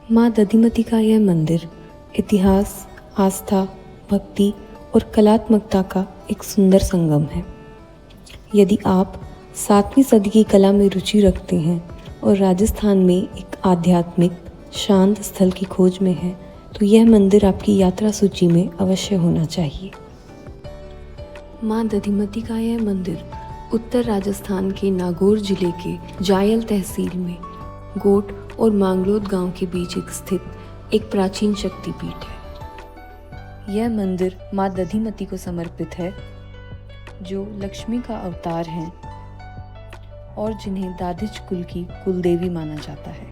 माँ दधिमती का यह मंदिर इतिहास, आस्था, भक्ति और कलात्मकता का एक सुंदर संगम है। यदि आप 7वीं सदी की कला में रुचि रखते हैं और राजस्थान में एक आध्यात्मिक शांत स्थल की खोज में हैं, तो यह मंदिर आपकी यात्रा सूची में अवश्य होना चाहिए। माँ दधिमती का यह मंदिर उत्तर राजस्थान के नागौर जिले के जायल तहसील में गोट और मांगलोद गांव के बीच स्थित एक प्राचीन शक्तिपीठ है। यह मंदिर माँ दधिमती को समर्पित है, जो लक्ष्मी का अवतार हैं और जिन्हें दाधिच कुल की कुलदेवी माना जाता है।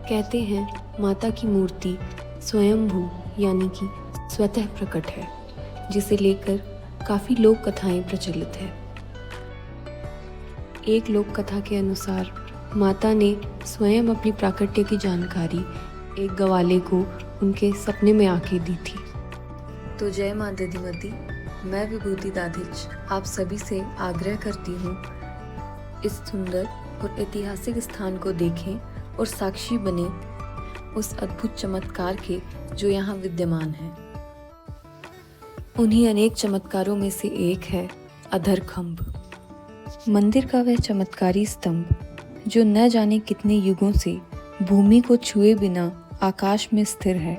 कहते हैं माता की मूर्ति स्वयंभू यानी कि स्वतः प्रकट है, जिसे लेकर काफी लोक कथाएं प्रचलित है। एक लोक कथा के अनुसार माता ने स्वयं अपनी प्राकट्य की जानकारी एक गवाले को उनके सपने में आके दी थी। तो जय माँ दधिमती, मैं विभूति दाधिच आप सभी से आग्रह करती हूँ, इस सुंदर और ऐतिहासिक स्थान को देखें और साक्षी बने उस अद्भुत चमत्कार के जो यहाँ विद्यमान है। उन्हीं अनेक चमत्कारों में से एक है अधर खंभ। मंदिर का वह चमत्कारी स्तंभ जो न जाने कितने युगों से भूमि को छुए बिना आकाश में स्थिर है,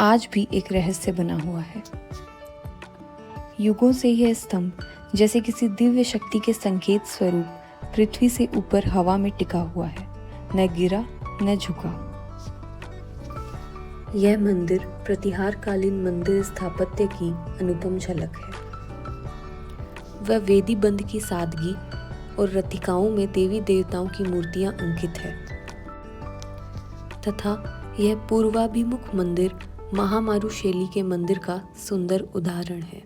आज भी एक रहस्य बना हुआ है। युगों से यह स्तंभ जैसे किसी दिव्य शक्ति के संकेत स्वरूप पृथ्वी से ऊपर हवा में टिका हुआ है, न गिरा न झुका। यह मंदिर प्रतिहार कालीन मंदिर स्थापत्य की अनुपम झलक है। वह वेदी बंद की सादगी और रतिकाओं में देवी देवताओं की मूर्तियां अंकित है तथा यह पूर्वाभिमुख मंदिर महामारू शैली के मंदिर का सुंदर उदाहरण है।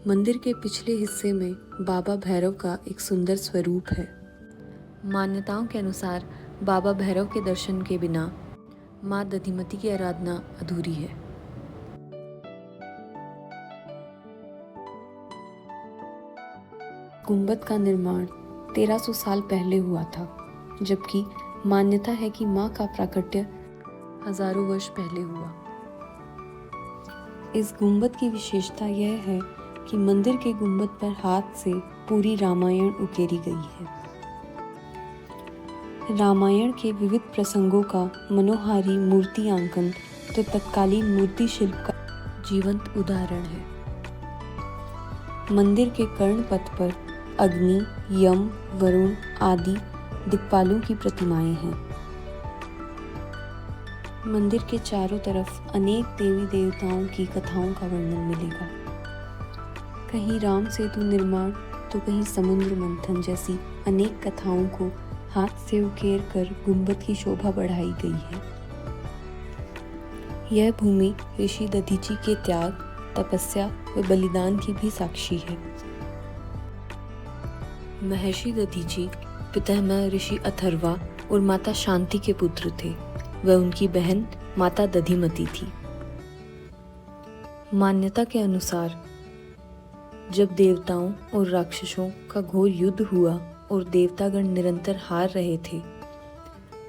मंदिर के पिछले हिस्से में बाबा भैरव का एक सुंदर स्वरूप है। मान्यताओं के अनुसार बाबा भैरव के दर्शन के बिना माँ दधिमती की आराधना अधूरी है। गुंबद का निर्माण 1300 साल पहले हुआ था, जबकि मान्यता है कि माँ का प्राकट्य हजारों वर्ष पहले हुआ। इस गुंबद की विशेषता यह है कि मंदिर के गुंबद पर हाथ से पूरी रामायण उकेरी गई है। रामायण के विविध प्रसंगों का मनोहारी मूर्तियांकन तो तत्कालीन मूर्ति शिल्प का जीवंत उदाहरण है। मंदिर के कर्णपथ पर अग्नि, यम, वरुण आदि दिक्पालों की प्रतिमाएं हैं। मंदिर के चारों तरफ अनेक देवी देवताओं की कथाओं का वर्णन मिलेगा। कहीं राम सेतु निर्माण तो कहीं समुद्र मंथन जैसी अनेक कथाओं को हाथ से उकेर कर गुंबद की शोभा बढ़ाई गई है। यह भूमि ऋषि दधीची के त्याग, तपस्या व बलिदान की भी साक्षी है। महर्षि दधीची पितामह ऋषि अथर्वा और माता शांति के पुत्र थे। वह उनकी बहन माता दधिमती थी। मान्यता के अनुसार जब देवताओं और राक्षसों का घोर युद्ध हुआ और देवतागण निरंतर हार रहे थे,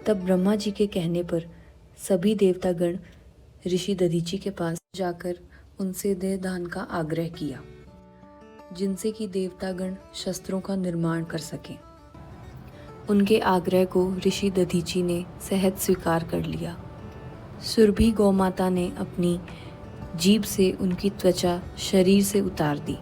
तब ब्रह्मा जी के कहने पर सभी देवतागण ऋषि दधीची के पास जाकर उनसे देहदान का आग्रह किया, जिनसे कि देवतागण शस्त्रों का निर्माण कर सकें। उनके आग्रह को ऋषि दधीची ने सहज स्वीकार कर लिया। सुरभि गौमाता ने अपनी जीभ से उनकी त्वचा शरीर से उतार दी।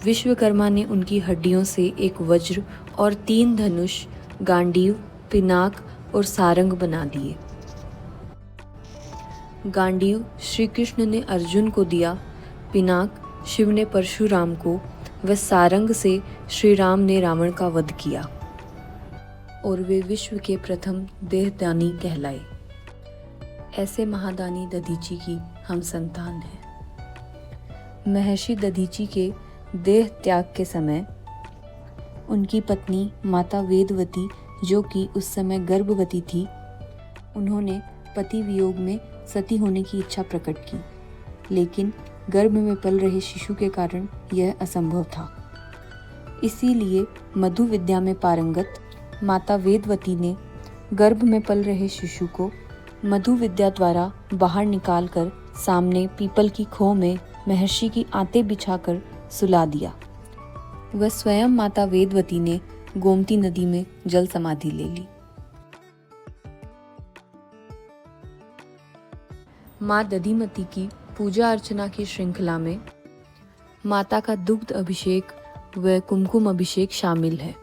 विश्वकर्मा ने उनकी हड्डियों से एक वज्र और 3 धनुष, गांडीव, पिनाक और सारंग बना दिए। गांडीव श्री कृष्ण ने अर्जुन को दिया, पिनाक शिव ने परशुराम को व सारंग से श्री राम ने रावण का वध किया और वे विश्व के प्रथम देहदानी कहलाए। ऐसे महादानी दधीची की हम संतान हैं। महर्षि दधीची के देह त्याग के समय उनकी पत्नी माता वेदवती, जो कि उस समय गर्भवती थी, उन्होंने पति वियोग में सती होने की इच्छा प्रकट की, लेकिन गर्भ में पल रहे शिशु के कारण यह असंभव था। इसीलिए मधु विद्या में पारंगत माता वेदवती ने गर्भ में पल रहे शिशु को मधु विद्या द्वारा बाहर निकालकर सामने पीपल की खो में महर्षि की आंतें बिछाकर सुला दिया। वह स्वयं माता वेदवती ने गोमती नदी में जल समाधि ले ली। माँ दधिमती की पूजा अर्चना की श्रृंखला में माता का दुग्ध अभिषेक व कुमकुम अभिषेक शामिल है।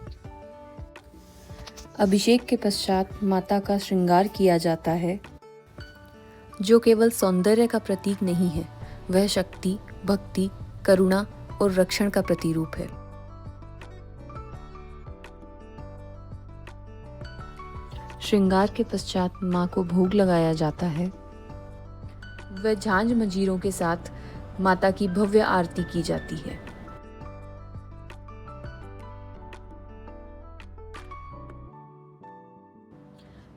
अभिषेक के पश्चात माता का श्रृंगार किया जाता है, जो केवल सौंदर्य का प्रतीक नहीं है, वह शक्ति, भक्ति, करुणा और रक्षण का प्रतिरूप है। श्रृंगार के पश्चात मां को भोग लगाया जाता है। वह झांझ मंजीरों के साथ माता की भव्य आरती की जाती है।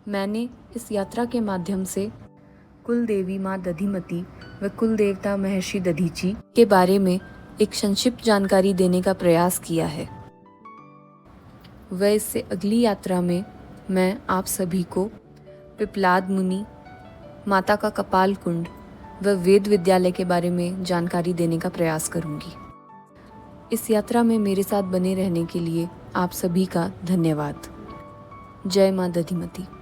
मैंने इस यात्रा के माध्यम से कुल देवी माँ दधिमती व कुल देवता महर्षि दधीची के बारे में एक संक्षिप्त जानकारी देने का प्रयास किया है। वह इससे अगली यात्रा में मैं आप सभी को पिपलाद मुनि, माता का कपाल कुंड व वेद विद्यालय के बारे में जानकारी देने का प्रयास करूंगी। इस यात्रा में मेरे साथ बने रहने के लिए आप सभी का धन्यवाद। जय माँ दधिमती।